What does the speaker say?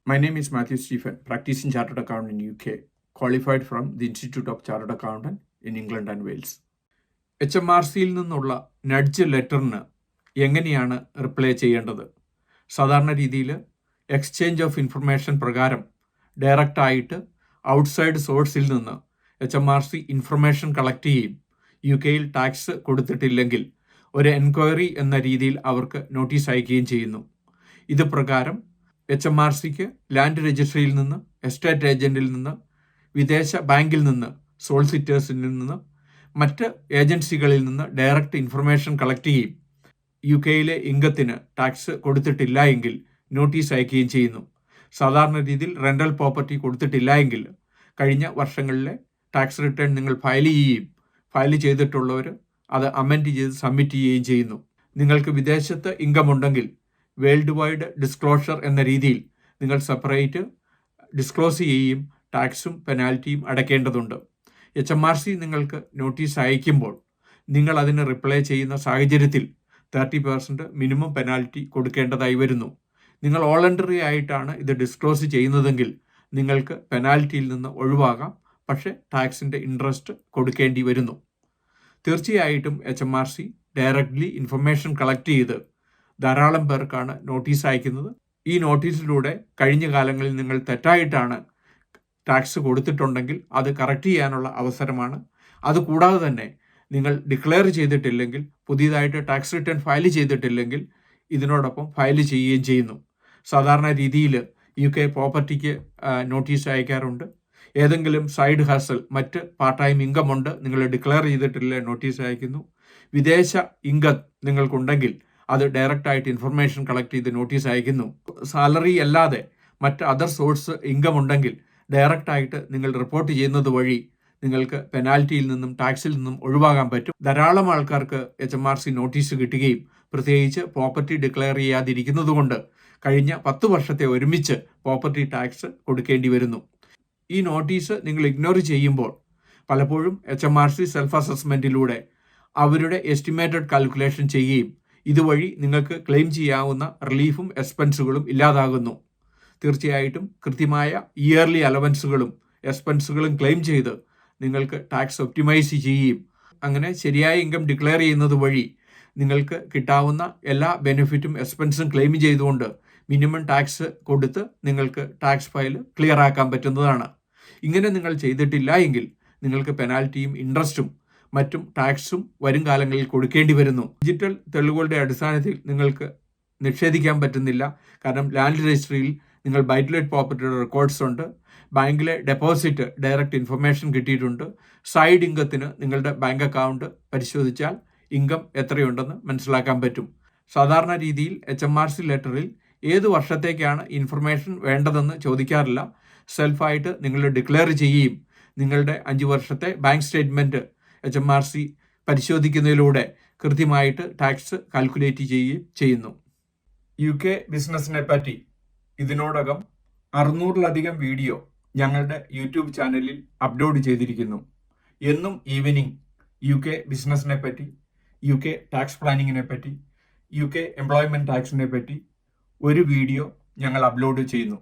My name is Matthew Stephen, practicing Chartered Accountant in UK, qualified from the Institute of Chartered Accountant in England and Wales. HMRCയിൽ നിന്നുള്ള nudge ലെറ്ററിന് എങ്ങനെയാണ് reply ചെയ്യേണ്ടത്? സാധാരണ രീതിയിൽ exchange of information പ്രകാരം ഡയറക്റ്റായിട്ട് outside സോഴ്സിൽ നിന്ന് HMRC ഇൻഫർമേഷൻ കളക്ട് ചെയ്യും. UK-യിൽ ടാക്സ് കൊടുത്തിട്ടില്ലെങ്കിൽ ഒരു എൻക്വയറി എന്ന രീതിയിൽ അവർക്ക് നോട്ടീസ് അയക്കുകയും ചെയ്യുന്നു. ഇത് പ്രകാരം HMRCക്ക് ലാൻഡ് രജിസ്ട്രിയിൽ നിന്ന്, എസ്റ്റേറ്റ് ഏജന്റിൽ നിന്ന്, വിദേശ ബാങ്കിൽ നിന്ന്, സോളിസിറ്റേഴ്സിൽ നിന്ന്, മറ്റ് ഏജൻസികളിൽ നിന്ന് ഡയറക്റ്റ് ഇൻഫർമേഷൻ കളക്ട് ചെയ്യും. UK-യിലെ ഇൻകത്തിന് ടാക്സ് കൊടുത്തിട്ടില്ല എങ്കിൽ നോട്ടീസ് അയക്കുകയും ചെയ്യുന്നു. സാധാരണ രീതിയിൽ റെൻ്റൽ പ്രോപ്പർട്ടി കൊടുത്തിട്ടില്ല എങ്കിൽ കഴിഞ്ഞ വർഷങ്ങളിലെ ടാക്സ് റിട്ടേൺ നിങ്ങൾ ഫയൽ ചെയ്തിട്ടുള്ളവർ അത് അമെൻഡ് ചെയ്ത് സബ്മിറ്റ് ചെയ്യുകയും ചെയ്യുന്നു. നിങ്ങൾക്ക് വിദേശത്ത് ഇൻകം ഉണ്ടെങ്കിൽ വേൾഡ് വൈഡ് ഡിസ്ക്ലോഷർ എന്ന രീതിയിൽ നിങ്ങൾ സെപ്പറേറ്റ് ഡിസ്ക്ലോസ് ചെയ്യുകയും ടാക്സും പെനാൽറ്റിയും അടയ്ക്കേണ്ടതുണ്ട്. HMRC നിങ്ങൾക്ക് നോട്ടീസ് അയക്കുമ്പോൾ നിങ്ങൾ അതിന് റിപ്ലൈ ചെയ്യുന്ന സാഹചര്യത്തിൽ 30% മിനിമം പെനാൽറ്റി കൊടുക്കേണ്ടതായി വരുന്നു. നിങ്ങൾ വോളണ്ടറി ആയിട്ടാണ് ഇത് ഡിസ്ക്ലോസ് ചെയ്യുന്നതെങ്കിൽ നിങ്ങൾക്ക് പെനാൽറ്റിയിൽ നിന്ന് ഒഴിവാകാം, പക്ഷേ ടാക്സിൻ്റെ ഇൻട്രസ്റ്റ് കൊടുക്കേണ്ടി വരുന്നു. തീർച്ചയായിട്ടും HMRC ഡയറക്റ്റ്ലി ഇൻഫർമേഷൻ കളക്ട് ചെയ്ത് ധാരാളം പേർക്കാണ് നോട്ടീസ് അയക്കുന്നത്. ഈ നോട്ടീസിലൂടെ കഴിഞ്ഞ കാലങ്ങളിൽ നിങ്ങൾ തെറ്റായിട്ടാണ് ടാക്സ് കൊടുത്തിട്ടുണ്ടെങ്കിൽ അത് കറക്റ്റ് ചെയ്യാനുള്ള അവസരമാണ്. അതുകൂടാതെ തന്നെ നിങ്ങൾ ഡിക്ലെയർ ചെയ്തിട്ടില്ലെങ്കിൽ, പുതിയതായിട്ട് ടാക്സ് റിട്ടേൺ ഫയൽ ചെയ്തിട്ടില്ലെങ്കിൽ ഇതിനോടൊപ്പം ഫയൽ ചെയ്യുകയും ചെയ്യുന്നു. സാധാരണ രീതിയിൽ UK പ്രോപ്പർട്ടിക്ക് നോട്ടീസ് അയക്കാറുണ്ട്. ഏതെങ്കിലും സൈഡ് ഹസൽ, മറ്റ് പാർട്ട് ടൈം ഇൻകം ഉണ്ട്, നിങ്ങൾ ഡിക്ലെയർ ചെയ്തിട്ടില്ല, നോട്ടീസ് അയക്കുന്നു. വിദേശ ഇൻകം നിങ്ങൾക്കുണ്ടെങ്കിൽ അത് ഡയറക്റ്റായിട്ട് ഇൻഫർമേഷൻ കളക്ട് ചെയ്ത് നോട്ടീസ് അയക്കുന്നു. സാലറി അല്ലാതെ മറ്റ് അതർ സോഴ്സ് ഇൻകം ഉണ്ടെങ്കിൽ ഡയറക്റ്റായിട്ട് നിങ്ങൾ റിപ്പോർട്ട് ചെയ്യുന്നത് വഴി നിങ്ങൾക്ക് പെനാൽറ്റിയിൽ നിന്നും ടാക്സിൽ നിന്നും ഒഴിവാകാൻ പറ്റും. ധാരാളം ആൾക്കാർക്ക് HMRC നോട്ടീസ് കിട്ടുകയും പ്രത്യേകിച്ച് പ്രോപ്പർട്ടി ഡിക്ലെയർ ചെയ്യാതിരിക്കുന്നത് കൊണ്ട് കഴിഞ്ഞ 10 വർഷത്തെ ഒരുമിച്ച് പ്രോപ്പർട്ടി ടാക്സ് കൊടുക്കേണ്ടി വരുന്നു. ഈ നോട്ടീസ് നിങ്ങൾ ഇഗ്നോർ ചെയ്യുമ്പോൾ പലപ്പോഴും HMRC സെൽഫ് അസസ്മെൻറ്റിലൂടെ അവരുടെ എസ്റ്റിമേറ്റഡ് കാൽക്കുലേഷൻ ചെയ്യുകയും ഇതുവഴി നിങ്ങൾക്ക് ക്ലെയിം ചെയ്യാവുന്ന റിലീഫും എക്സ്പെൻസുകളും ഇല്ലാതാകുന്നു. തീർച്ചയായിട്ടും കൃത്യമായ ഇയർലി അലവൻസുകളും എക്സ്പെൻസുകളും ക്ലെയിം ചെയ്ത് നിങ്ങൾക്ക് ടാക്സ് ഒപ്റ്റിമൈസ് ചെയ്യുകയും അങ്ങനെ ശരിയായ ഇൻകം ഡിക്ലെയർ ചെയ്യുന്നത് വഴി നിങ്ങൾക്ക് കിട്ടാവുന്ന എല്ലാ ബെനിഫിറ്റും എക്സ്പെൻസും ക്ലെയിം ചെയ്തുകൊണ്ട് മിനിമം ടാക്സ് കൊടുത്ത് നിങ്ങൾക്ക് ടാക്സ് ഫയൽ ക്ലിയർ ആക്കാൻ പറ്റുന്നതാണ്. ഇങ്ങനെ നിങ്ങൾ ചെയ്തിട്ടില്ല എങ്കിൽ നിങ്ങൾക്ക് പെനാൽറ്റിയും ഇൻട്രസ്റ്റും മറ്റും ടാക്സും വരും കാലങ്ങളിൽ കൊടുക്കേണ്ടി വരുന്നു. ഡിജിറ്റൽ തെളിവുകളുടെ അടിസ്ഥാനത്തിൽ നിങ്ങൾക്ക് നിഷേധിക്കാൻ പറ്റുന്നില്ല. കാരണം ലാൻഡ് രജിസ്ട്രിയിൽ നിങ്ങൾ ബൈറ്റ് പ്രോപ്പർട്ടിയുടെ റെക്കോർഡ്സ് ഉണ്ട്, ബാങ്കിലെ ഡെപ്പോസിറ്റ് ഡയറക്റ്റ് ഇൻഫർമേഷൻ കിട്ടിയിട്ടുണ്ട്. സൈഡ് ഇൻകത്തിന് നിങ്ങളുടെ ബാങ്ക് അക്കൗണ്ട് പരിശോധിച്ചാൽ ഇൻകം എത്രയുണ്ടെന്ന് മനസ്സിലാക്കാൻ പറ്റും. സാധാരണ രീതിയിൽ HMRC ലെറ്ററിൽ ഏത് വർഷത്തേക്കാണ് ഇൻഫർമേഷൻ വേണ്ടതെന്ന് ചോദിക്കാറില്ല. സെൽഫായിട്ട് നിങ്ങൾ ഡിക്ലെയർ ചെയ്യുകയും നിങ്ങളുടെ 5 വർഷത്തെ ബാങ്ക് സ്റ്റേറ്റ്മെൻറ്റ് HMRC പരിശോധിക്കുന്നതിലൂടെ കൃത്യമായിട്ട് ടാക്സ് കാൽക്കുലേറ്റ് ചെയ്യുകയും ചെയ്യുന്നു. UK ബിസിനസ്സിനെ പറ്റി ഇതിനോടകം 600-ലധികം വീഡിയോ ഞങ്ങളുടെ യൂട്യൂബ് ചാനലിൽ അപ്ലോഡ് ചെയ്തിരിക്കുന്നു. എന്നും ഈവനിങ് UK ബിസിനസ്സിനെ പറ്റി, UK ടാക്സ് പ്ലാനിങ്ങിനെ പറ്റി, UK എംപ്ലോയ്മെൻറ്റ് ടാക്സിനെ പറ്റി ഒരു വീഡിയോ ഞങ്ങൾ അപ്ലോഡ് ചെയ്യുന്നു.